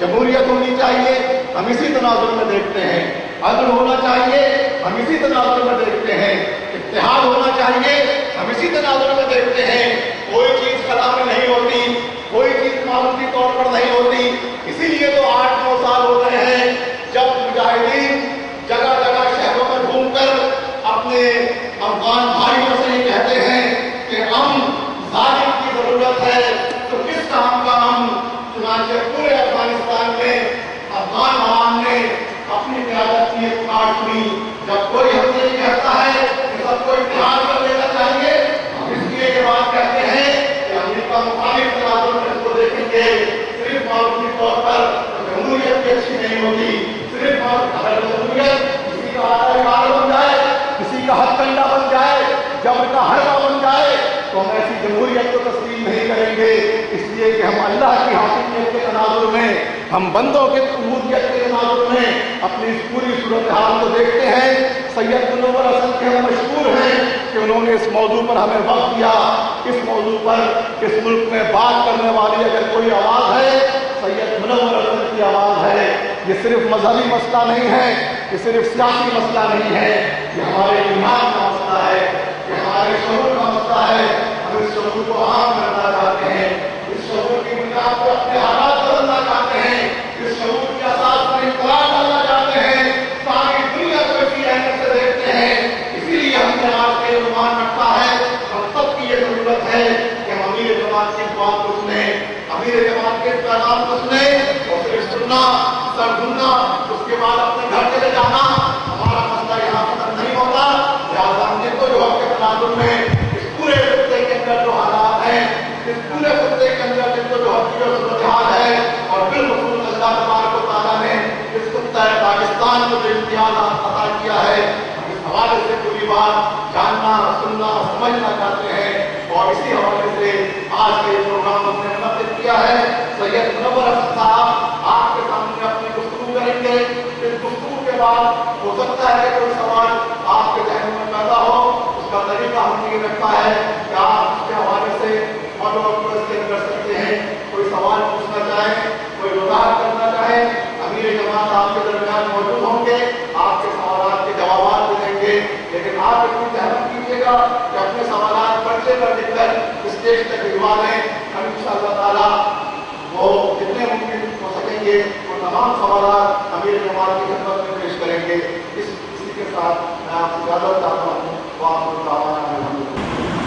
جمہوریت ہونی چاہیے، ہم اسی تناظر میں دیکھتے ہیں، عدل ہونا چاہیے، ہم اسی تناظر میں دیکھتے ہیں، اتحاد ہونا چاہیے، ہم اسی تناظر میں دیکھتے ہیں۔ کوئی چیز خلا میں نہیں ہوتی، کوئی چیز معمولی طور پر نہیں ہوتی۔ اسی لیے تو 8-9 سال ہو گئے ہیں جب مجاہدین جگہ جگہ شہروں میں گھوم کر اپنے افغان بھائیوں سے یہ کہتے ہیں کہ ظالم کی ضرورت ہے تو کس کام کا چنانچہ پورے افغانستان میں افغان عوام نے اپنی قیادت کی ایک کاٹ سنی۔ جب کوئی ہم سے یہ کہتا ہے کہ سب کو اتحاد کر لینا چاہیے، ہم اس لیے یہ بات کہتے ہیں کہ امریکہ مخالف تناظر میں اس کو دیکھیں گے صرف معروفی طور پر جمہوریت بھی اچھی نہیں ہوتی، صرف جمہوریت کسی کا آدھار بن جائے، کسی کا ہتھ کنڈا بن جائے، جبر کا حربہ بن جائے تو ہم ایسی جمہوریت کو تسلیم نہیں کریں گے۔ اس لیے کہ ہم اللہ کی حاکمیت کے تناظر میں، ہم بندوں کے عبودیت کے تناظر میں اپنی اس پوری صورتحال کو دیکھتے ہیں۔ سید منور حسن کے ہم مشکور ہیں کہ انہوں نے اس موضوع پر ہمیں وقت دیا۔ اس موضوع پر اس ملک میں بات کرنے والی اگر کوئی آواز ہے، سید منور حسن کی آواز ہے۔ یہ صرف مذہبی مسئلہ نہیں ہے، یہ صرف سیاسی مسئلہ نہیں ہے، یہ ہمارے ایمان کا مسئلہ ہے، یہ ہمارے شعور کا مسئلہ ہے۔ ہم اس شعور کو عام کرنا چاہتے ہیں، اس شعور کی بنیاد پر اپنے حالات بدلنا چاہتے ہیں، اس شعور کے اساس پر انقلاب ڈالنا چاہتے ہیں، ساری دنیا کو اسی اہمیت سے دیکھتے ہیں۔ اسی لیے ہم نے آج کے عنوان رکھا ہے، ہم سب کی یہ ضرورت ہے کہ ہم امیر جماعت کی بات کو سنیں، امیر جماعت کے پیغام کو سنیں اور صرف سننا، سر دھلنا، اس کے بعد اپنے گھر چلے جانا ہمارا مسئلہ یہاں ختم نہیں ہوتا۔ لہٰذا ہم جن کو جو حق کے تناظر میں اس پورے خطے کے اندر جو حالات ہیں، اس پورے خطے کے اندر جن کو جو حق کی صورتحال ہے اور بالخصوص اللہ تبارک و تعالیٰ نے اس خطہ پاکستان کو جو امتیازات عطا کیا ہے، ہم اس حوالے سے پوری بات جاننا، سننا، سمجھنا چاہتے ہیں اور اسی حوالے سے آج کے پروگرام ہم نے منعقد کیا ہے۔ سید منور حسن صاحب آپ کے سامنے اپنی گفتگو کریں گے۔ اس گفتگو کے بعد ہو سکتا ہے کہ کوئی سوال آپ کے ذہن میں پیدا ہو، اس کا طریقہ ہم نے یہ رکھا ہے کہ آپ اس کے حوالے سے فالو اپ کر سکتے ہیں۔ کوئی سوال پوچھنا چاہیں، کوئی وضاحت کرنا چاہیں، امیر جماعت آپ کے درمیان موجود ہوں گے، آپ کے سوالات کے جوابات بھی دیں گے، لیکن آپ اتنی زحمت کیجیے گا کہ اپنے سوالات پرچے پر لکھ کر اسٹیج تک بھجوا دیں۔ ہم انشاءاللہ تعالیٰ وہ جتنے ممکن ہو سکیں گے وہ تمام سوالات امیر جماعت کی خدمت میں پیش کریں گے۔ اسی کے ساتھ میں آپ سے اجازت چاہتا ہوں۔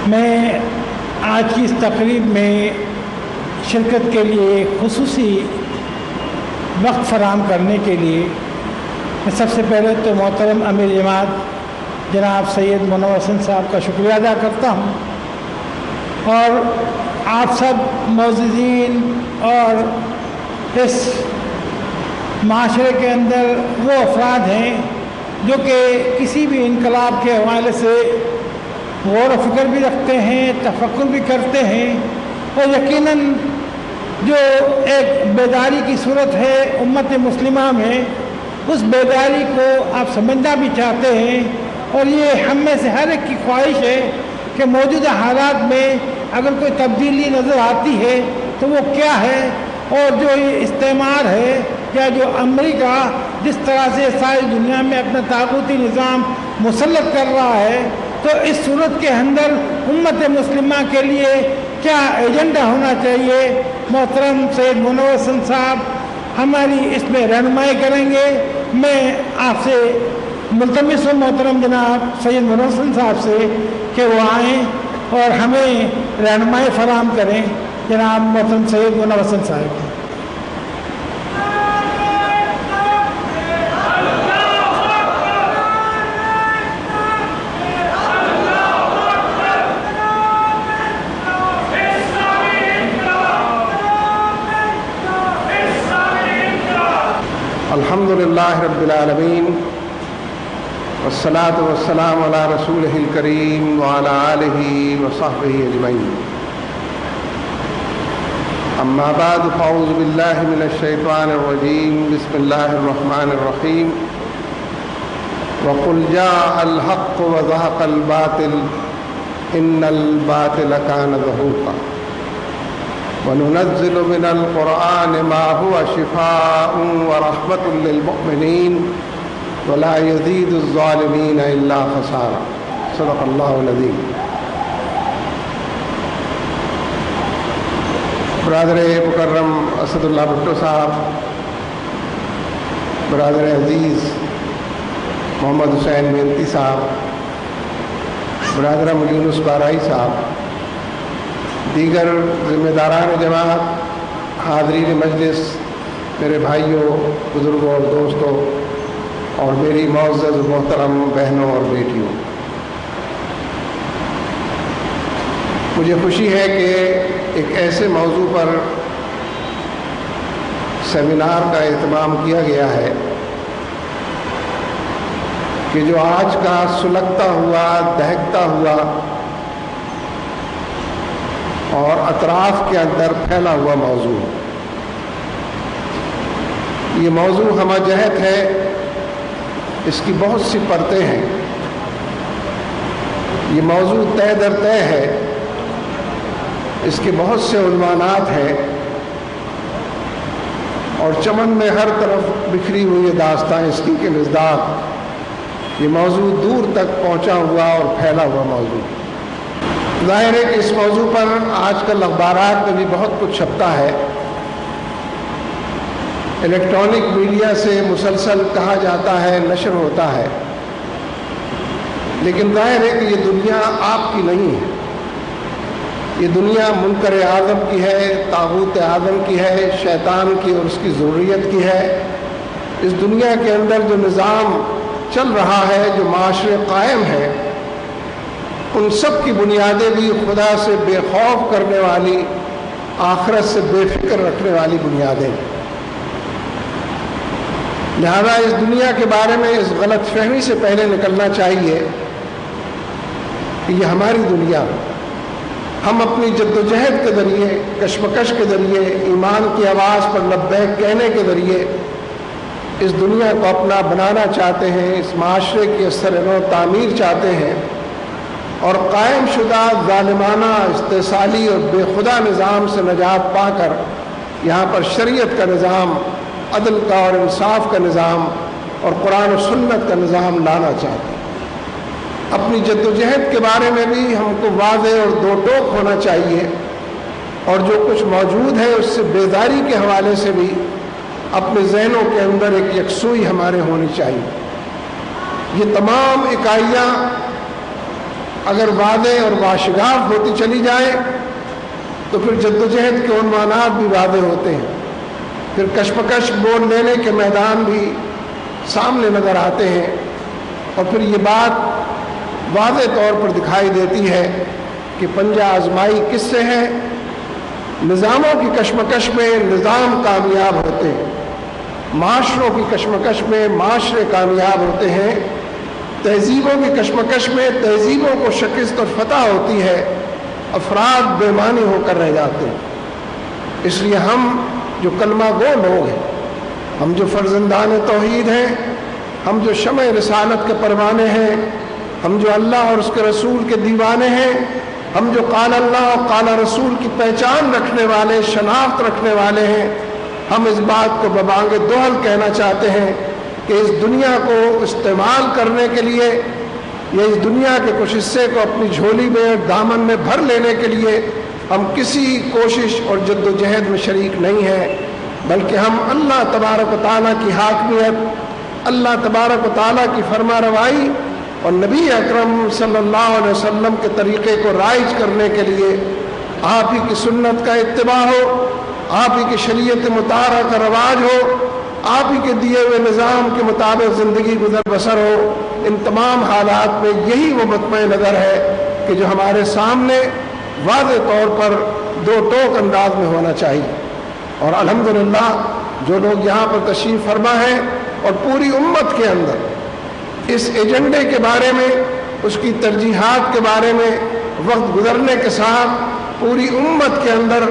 میں آج کی اس تقریب میں شرکت کے لیے خصوصی وقت فراہم کرنے کے لیے میں سب سے پہلے تو محترم امیر جماعت جناب سید منور حسن صاحب کا شکریہ ادا کرتا ہوں، اور آپ سب معززین اور اس معاشرے کے اندر وہ افراد ہیں جو کہ کسی بھی انقلاب کے حوالے سے غور و فکر بھی رکھتے ہیں، تفکر بھی کرتے ہیں، اور یقیناً جو ایک بیداری کی صورت ہے امت مسلمہ میں، اس بیداری کو آپ سمجھنا بھی چاہتے ہیں، اور یہ ہم میں سے ہر ایک کی خواہش ہے کہ موجودہ حالات میں اگر کوئی تبدیلی نظر آتی ہے تو وہ کیا ہے، اور جو یہ استعمار ہے یا جو امریکہ جس طرح سے ساری دنیا میں اپنا طاغوتی نظام مسلط کر رہا ہے، تو اس صورت کے اندر امت مسلمہ کے لیے کیا ایجنڈا ہونا چاہیے۔ محترم سید منور حسن صاحب ہماری اس میں رہنمائی کریں گے۔ میں آپ سے ملتمس ہوں محترم جناب سید منور حسن صاحب سے کہ وہ آئیں اور ہمیں رہنمائی فراہم کریں۔ جناب محترم سید منور حسن صاحب۔ الحمدللہ رب العالمین والصلاة والسلام علی رسولہ الکریم وعلی آلہ وصحبہ اجمعین۔ اما بعد فاعوذ باللہ من الشیطان الرجیم، بسم اللہ الرحمن الرحیم۔ وقل جاء الحق وزهق الباطل ان الباطل كان زهوقا۔ وننزل من القرآن ما هو شفاء ورحمة للمؤمنين ولا يزيد الظالمين إلا خسارا. صدق اللہ العظیم. برادر مکرم اسد اللہ بھٹو صاحب، برادر عزیز محمد حسین مینتی صاحب، برادر یونس بارائی صاحب، دیگر ذمہ داران جماعت، حاضرین مجلس، میرے بھائیوں، بزرگوں اور دوستوں، اور میری معزز محترم بہنوں اور بیٹیوں، مجھے خوشی ہے کہ ایک ایسے موضوع پر سیمینار کا اہتمام کیا گیا ہے کہ جو آج کا سلگتا ہوا، دہکتا ہوا اور اطراف کے اندر پھیلا ہوا موضوع. یہ موضوع ہمہ جہت ہے، اس کی بہت سی پرتیں ہیں. یہ موضوع طے در طے ہے، اس کے بہت سے عنوانات ہیں، اور چمن میں ہر طرف بکھری ہوئی داستان اس کی کہ مزداق. یہ موضوع دور تک پہنچا ہوا اور پھیلا ہوا موضوع. ظاہر ہے کہ اس موضوع پر آج کل اخبارات میں بھی بہت کچھ چھپتا ہے، الیکٹرانک میڈیا سے مسلسل کہا جاتا ہے، نشر ہوتا ہے، لیکن ظاہر ہے کہ یہ دنیا آپ کی نہیں ہے. یہ دنیا منکر اعظم کی ہے، طاغوت اعظم کی ہے، شیطان کی اور اس کی ذریت کی ہے. اس دنیا کے اندر جو نظام چل رہا ہے، جو معاشرے قائم ہے، ان سب کی بنیادیں بھی خدا سے بے خوف کرنے والی، آخرت سے بے فکر رکھنے والی بنیادیں. لہذا اس دنیا کے بارے میں اس غلط فہمی سے پہلے نکلنا چاہیے کہ یہ ہماری دنیا، ہم اپنی جد و جہد کے ذریعے، کشمکش کے ذریعے، ایمان کی آواز پر لبیک کہنے کے ذریعے اس دنیا کو اپنا بنانا چاہتے ہیں، اس معاشرے کی اثر و تعمیر چاہتے ہیں، اور قائم شدہ ظالمانہ، استحصالی اور بے خدا نظام سے نجات پا کر یہاں پر شریعت کا نظام، عدل کا اور انصاف کا نظام اور قرآن و سنت کا نظام لانا چاہتے ہیں. اپنی جد و جہد کے بارے میں بھی ہم کو واضح اور دو ٹوک ہونا چاہیے، اور جو کچھ موجود ہے اس سے بیداری کے حوالے سے بھی اپنے ذہنوں کے اندر ایک یکسوئی ہمارے ہونی چاہیے. یہ تمام اکائیاں اگر واضح اور واشگاف ہوتی چلی جائیں تو پھر جد و جہد کے عنوانات بھی واضح ہوتے ہیں، پھر کشمکش بول لینے کے میدان بھی سامنے نظر آتے ہیں، اور پھر یہ بات واضح طور پر دکھائی دیتی ہے کہ پنجہ آزمائی کس سے ہے. نظاموں کی کشمکش میں نظام کامیاب ہوتے ہیں، معاشروں کی کشمکش میں معاشرے کامیاب ہوتے ہیں، تہذیبوں کی کشمکش میں تہذیبوں کو شکست اور فتح ہوتی ہے، افراد بے معنی ہو کر رہ جاتے ہیں. اس لیے ہم جو کلمہ گو لوگ ہیں، ہم جو فرزندان توحید ہیں، ہم جو شمع رسالت کے پروانے ہیں، ہم جو اللہ اور اس کے رسول کے دیوانے ہیں، ہم جو قال اللہ اور قال رسول کی پہچان رکھنے والے، شناخت رکھنے والے ہیں، ہم اس بات کو ببانگ دوہل کہنا چاہتے ہیں کہ اس دنیا کو استعمال کرنے کے لیے یا اس دنیا کے کچھ حصے کو اپنی جھولی میں، دامن میں بھر لینے کے لیے ہم کسی کوشش اور جد و جہد میں شریک نہیں ہیں، بلکہ ہم اللہ تبارک و تعالیٰ کی حاکمیت، اللہ تبارک و تعالیٰ کی فرما روائی اور نبی اکرم صلی اللہ علیہ وسلم کے طریقے کو رائج کرنے کے لیے آپ ہی کی سنت کا اتباع ہو، آپ ہی کی شریعت مطہرہ کا رواج ہو، آپ ہی کے دیے ہوئے نظام کے مطابق زندگی گزر بسر ہو. ان تمام حالات میں یہی وہ مطمع نظر ہے کہ جو ہمارے سامنے واضح طور پر دو ٹوک انداز میں ہونا چاہیے. اور الحمدللہ جو لوگ یہاں پر تشریف فرما ہیں اور پوری امت کے اندر اس ایجنڈے کے بارے میں، اس کی ترجیحات کے بارے میں وقت گزرنے کے ساتھ پوری امت کے اندر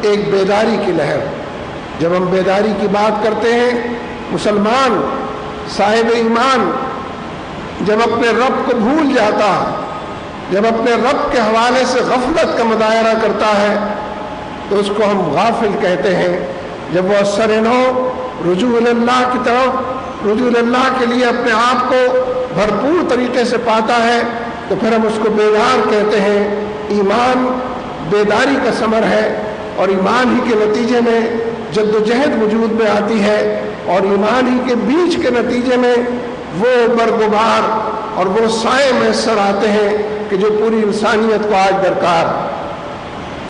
ایک بیداری کی لہر. جب ہم بیداری کی بات کرتے ہیں، مسلمان صاحب ایمان جب اپنے رب کو بھول جاتا ہے، جب اپنے رب کے حوالے سے غفلت کا مظاہرہ کرتا ہے، تو اس کو ہم غافل کہتے ہیں۔ جب وہ سر نو رجوع اللہ کی طرف، رجوع اللہ کے لیے اپنے آپ کو بھرپور طریقے سے پاتا ہے تو پھر ہم اس کو بیدار کہتے ہیں۔ ایمان بیداری کا ثمر ہے، اور ایمان ہی کے نتیجے میں جد و جہد وجود میں آتی ہے، اور ایمان ہی کے بیچ کے نتیجے میں وہ برغبار اور وہ سائے میسر آتے ہیں کہ جو پوری انسانیت کو آج درکار